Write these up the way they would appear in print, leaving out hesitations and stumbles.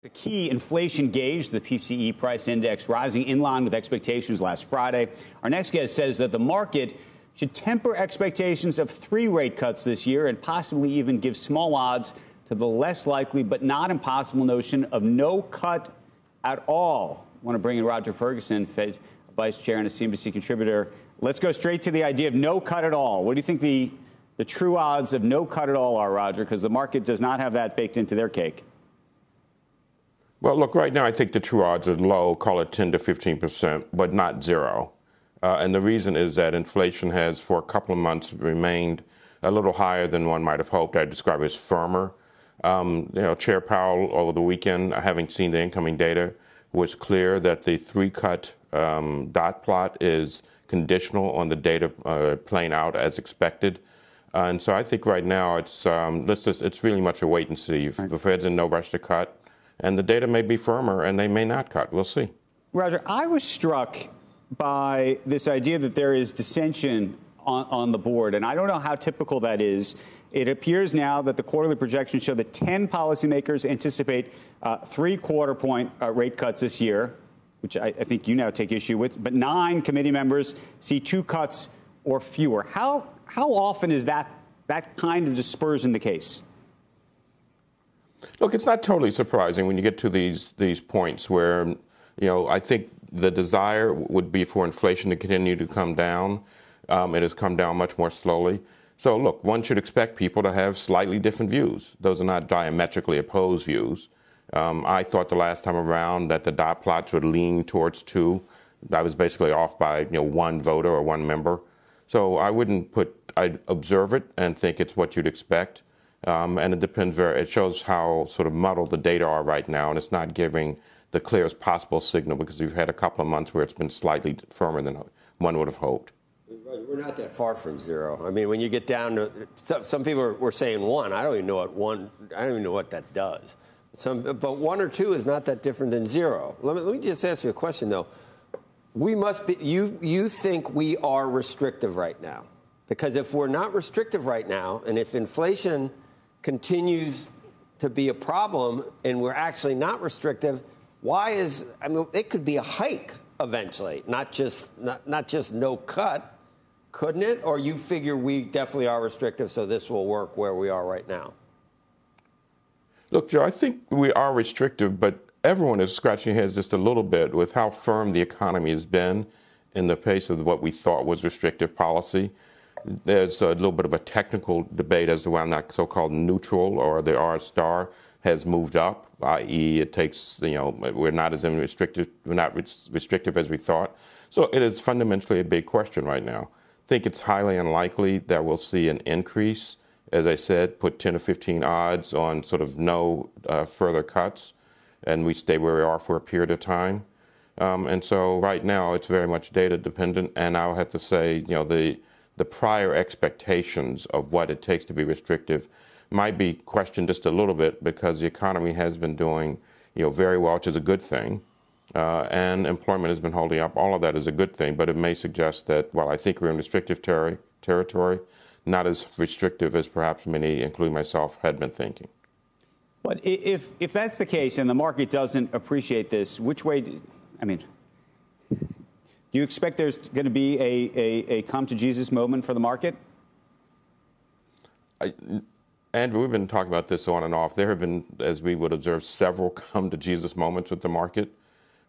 The key inflation gauge, the PCE price index, rising in line with expectations last Friday. Our next guest says that the market should temper expectations of 3 rate cuts this year and possibly even give small odds to the less likely but not impossible notion of no cut at all. I want to bring in Roger Ferguson, Fed Vice Chair and a CNBC contributor. Let's go straight to the idea of no cut at all. What do you think the true odds of no cut at all are, Roger? Because the market does not have that baked into their cake. Well, look, right now I think the true odds are low, call it 10 to 15%, but not zero. And the reason is that inflation has, for a couple of months, remained a little higher than one might have hoped. I'd describe it as firmer. Chair Powell over the weekend, having seen the incoming data, was clear that the 3-cut dot plot is conditional on the data playing out as expected. And so I think right now it's really much a wait and see. Right. The Fed's in no rush to cut. And the data may be firmer, and they may not cut. We'll see. Roger, I was struck by this idea that there is dissension on the board, and I don't know how typical that is. It appears now that the quarterly projections show that 10 policymakers anticipate 3/4 point rate cuts this year, which I think you now take issue with, but 9 committee members see 2 cuts or fewer. How often is that kind of dispersion the case? Look, it's not totally surprising when you get to these points where, I think the desire would be for inflation to continue to come down. It has come down much more slowly. So, look, one should expect people to have slightly different views. Those are not diametrically opposed views. I thought the last time around that the dot plots would lean towards 2. I was basically off by, 1 voter or 1 member. So I'd observe it and think it's what you'd expect. And it depends it shows how sort of muddled the data are right now, and it's not giving the clearest possible signal because we've had a couple of months where it's been slightly firmer than one would have hoped. We're not that far from zero. I mean, when you get down to some people were saying 1. I don't even know what that does. But 1 or 2 is not that different than 0. Let me just ask you a question though. We must be. You think we are restrictive right now? Because if we're not restrictive right now, and if inflation continues to be a problem and we're actually not restrictive, it could be a hike eventually, not just no cut, couldn't it? Or you figure we definitely are restrictive, so this will work where we are right now? Look, Joe, I think we are restrictive, but everyone is scratching their heads just a little bit with how firm the economy has been in the face of what we thought was restrictive policy. There's a little bit of a technical debate as to why not so-called neutral or the R star has moved up, i.e. it takes, we're not as restrictive as we thought. So it is fundamentally a big question right now. I think it's highly unlikely that we'll see an increase. As I said, put 10 to 15 odds on sort of no further cuts, and we stay where we are for a period of time. And so right now it's very much data dependent, and I'll have to say, the prior expectations of what it takes to be restrictive might be questioned just a little bit because the economy has been doing, very well, which is a good thing, and employment has been holding up. All of that is a good thing, but it may suggest that, I think we're in restrictive territory, not as restrictive as perhaps many, including myself, had been thinking. But if that's the case and the market doesn't appreciate this, which way? Do you expect there's going to be a come-to-Jesus moment for the market? Andrew, we've been talking about this on and off. There have been, as we would observe, several come-to-Jesus moments with the market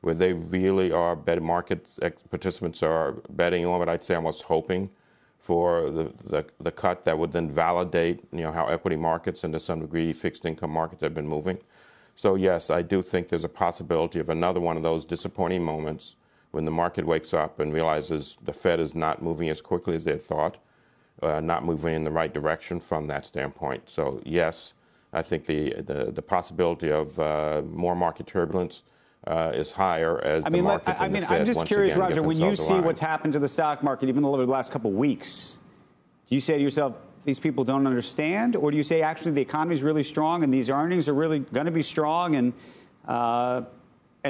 where they really are betting, market participants are betting on, but I'd say almost hoping for the cut that would then validate, how equity markets and to some degree fixed income markets have been moving. So, yes, I do think there's a possibility of another one of those disappointing moments when the market wakes up and realizes the Fed is not moving as quickly as they had thought, not moving in the right direction from that standpoint. So, yes, I think the possibility of more market turbulence is higher as the market and the Fed I'm just curious, Roger, when you see aligned. what's happened to the stock market, even over the last couple of weeks, do you say to yourself, these people don't understand? Or do you say, actually, the economy is really strong and these earnings are really going to be strong and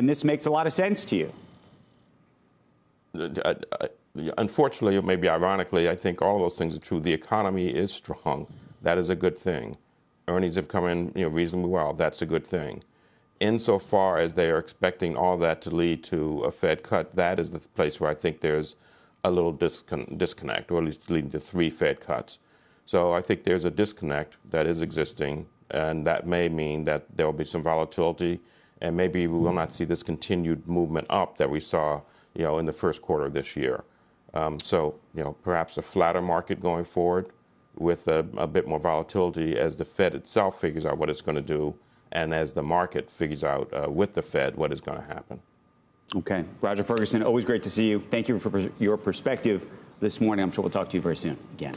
this makes a lot of sense to you? Unfortunately, or maybe ironically, I think all of those things are true. The economy is strong. That is a good thing. Earnings have come in, reasonably well. That's a good thing. insofar as they are expecting all that to lead to a Fed cut, that is the place where I think there's a little disconnect, or at least leading to 3 Fed cuts. So I think there's a disconnect that is existing, and that may mean that there will be some volatility, and maybe we will not see this continued movement up that we saw, in the first quarter of this year. So, perhaps a flatter market going forward with a bit more volatility as the Fed itself figures out what it's going to do, and as the market figures out with the Fed what is going to happen. Okay. Roger Ferguson, always great to see you. Thank you for your perspective this morning. I'm sure we'll talk to you very soon again.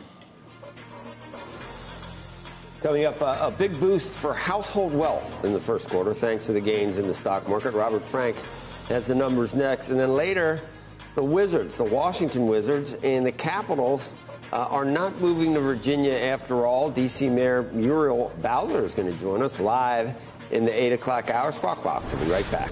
Coming up, a big boost for household wealth in the first quarter, thanks to the gains in the stock market. Robert Frank has the numbers next. And then later, the Wizards, the Washington Wizards, and the Capitals are not moving to Virginia after all. D.C. Mayor Muriel Bowser is going to join us live in the 8 o'clock hour. Squawk Box. We'll be right back.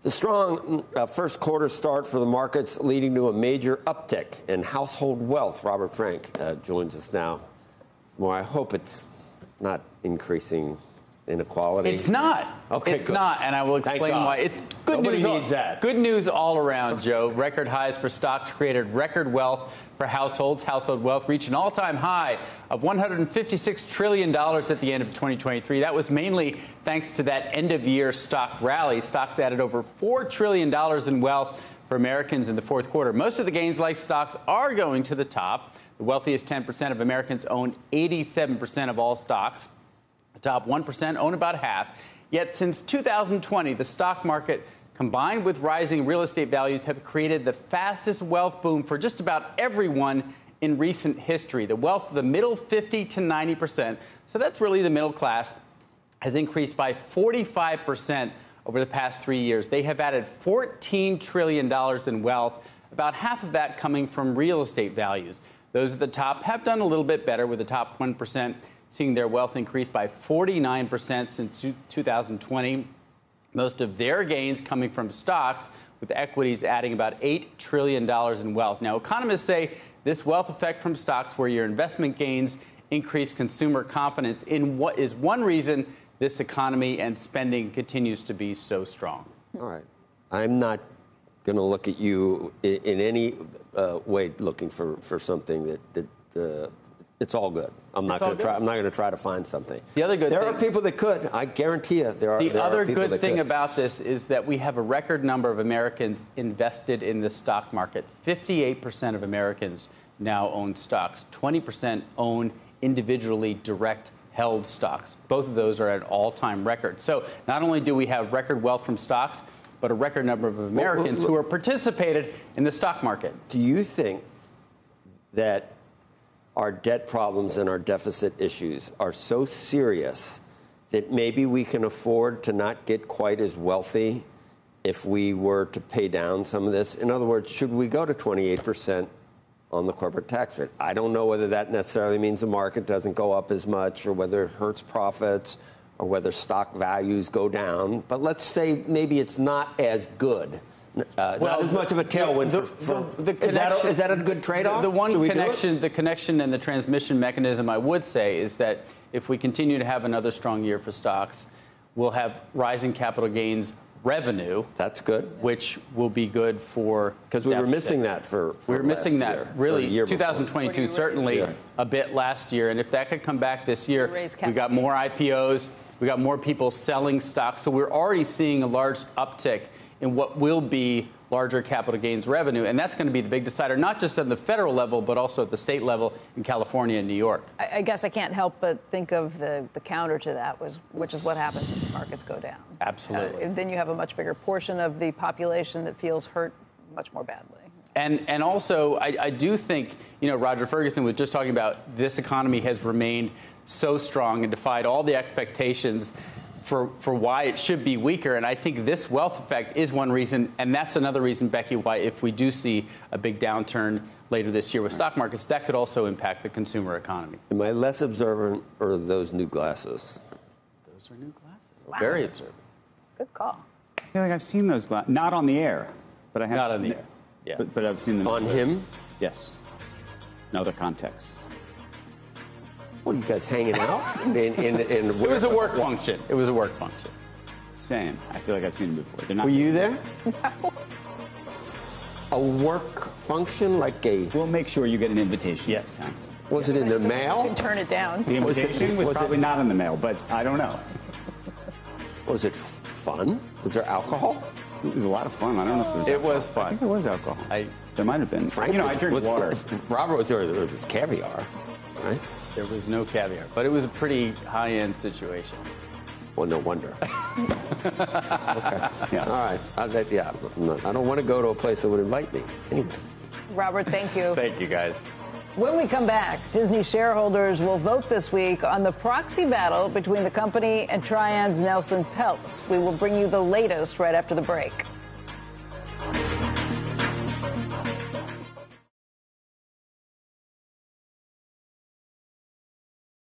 The strong first quarter start for the markets leading to a major uptick in household wealth. Robert Frank joins us now. Well, I hope it's not increasing inequality. It's not. Okay, it's good. not, and I will explain why. It's good Nobody news. needs that. Good news all around, Joe. Record highs for stocks created record wealth for households. Household wealth reached an all-time high of $156 trillion at the end of 2023. That was mainly thanks to that end-of-year stock rally. Stocks added over $4 trillion in wealth for Americans in the fourth quarter. Most of the gains, like stocks, are going to the top. The wealthiest 10% of Americans own 87% of all stocks. The top 1% own about half. Yet since 2020, the stock market, combined with rising real estate values, have created the fastest wealth boom for just about everyone in recent history. The wealth of the middle 50 to 90%, so that's really the middle class, has increased by 45% over the past 3 years. They have added $14 trillion in wealth, about half of that coming from real estate values. Those at the top have done a little bit better, with the top 1% seeing their wealth increase by 49% since 2020. Most of their gains coming from stocks, with equities adding about $8 trillion in wealth. Now, economists say this wealth effect from stocks, where your investment gains increase consumer confidence, in what is one reason this economy and spending continues to be so strong. All right. I'm not going to look at you in any way looking for something that it's all good. I'm not going to try to find something. The other good there thing, are people that could. I guarantee you there are. The other good thing could. about this is that we have a record number of Americans invested in the stock market. 58% of Americans now own stocks. 20% own individually direct held stocks. Both of those are at all-time records. So not only do we have record wealth from stocks, but a record number of Americans who are participated in the stock market. Do you think that our debt problems and our deficit issues are so serious that maybe we can afford to not get quite as wealthy if we were to pay down some of this? In other words, should we go to 28% on the corporate tax rate? I don't know whether that necessarily means the market doesn't go up as much, or whether it hurts profits, or whether stock values go down. But let's say maybe it's not as good. Not as much of a tailwind. Is that a good trade-off? The connection and the transmission mechanism, I would say, is that if we continue to have another strong year for stocks, we'll have rising capital gains revenue. That's good. Which will be good for because we were missing that for we were missing that year, really. Year 2022 certainly a bit last year, and if that could come back this year, we got more IPOs, we got more people selling stocks, so we're already seeing a large uptick in what will be larger capital gains revenue. And that's going to be the big decider, not just at the federal level, but also at the state level in California and New York. I guess I can't help but think of the counter to that, which is what happens if the markets go down. Absolutely. Then you have a much bigger portion of the population that feels hurt much more badly. And also, I do think, Roger Ferguson was just talking about this economy has remained so strong and defied all the expectations for why it should be weaker. And I think this wealth effect is one reason. And that's another reason, Becky, why if we do see a big downturn later this year with stock markets, that could also impact the consumer economy. Am I less observant, or are those new glasses? Those are new glasses. Wow. Very observant. Good call. I feel like I've seen those glasses. Not on the air, but I have. Not on the air. Yeah. But I've seen them. On him? Yes. In other contexts. What are you guys hanging out? It was a work function. It was a work function. Same. I feel like I've seen them before. They're not. Were you there? A work function, like a. We'll make sure you get an invitation. Yes. Next time. Was it in the mail? You can turn it down. The invitation was probably not in the mail, but I don't know. Was it fun? Was there alcohol? It was a lot of fun. I don't know if there was. It alcohol. was fun. I think there was alcohol. There might have been. Frank, I drink water. If Robert was there was caviar, right? There was no caviar, but it was a pretty high-end situation. Well, no wonder. Okay. Yeah. All right. I don't want to go to a place that would invite me. Anyway. Robert, thank you. Thank you, guys. When we come back, Disney shareholders will vote this week on the proxy battle between the company and Trian's Nelson Peltz. We will bring you the latest right after the break.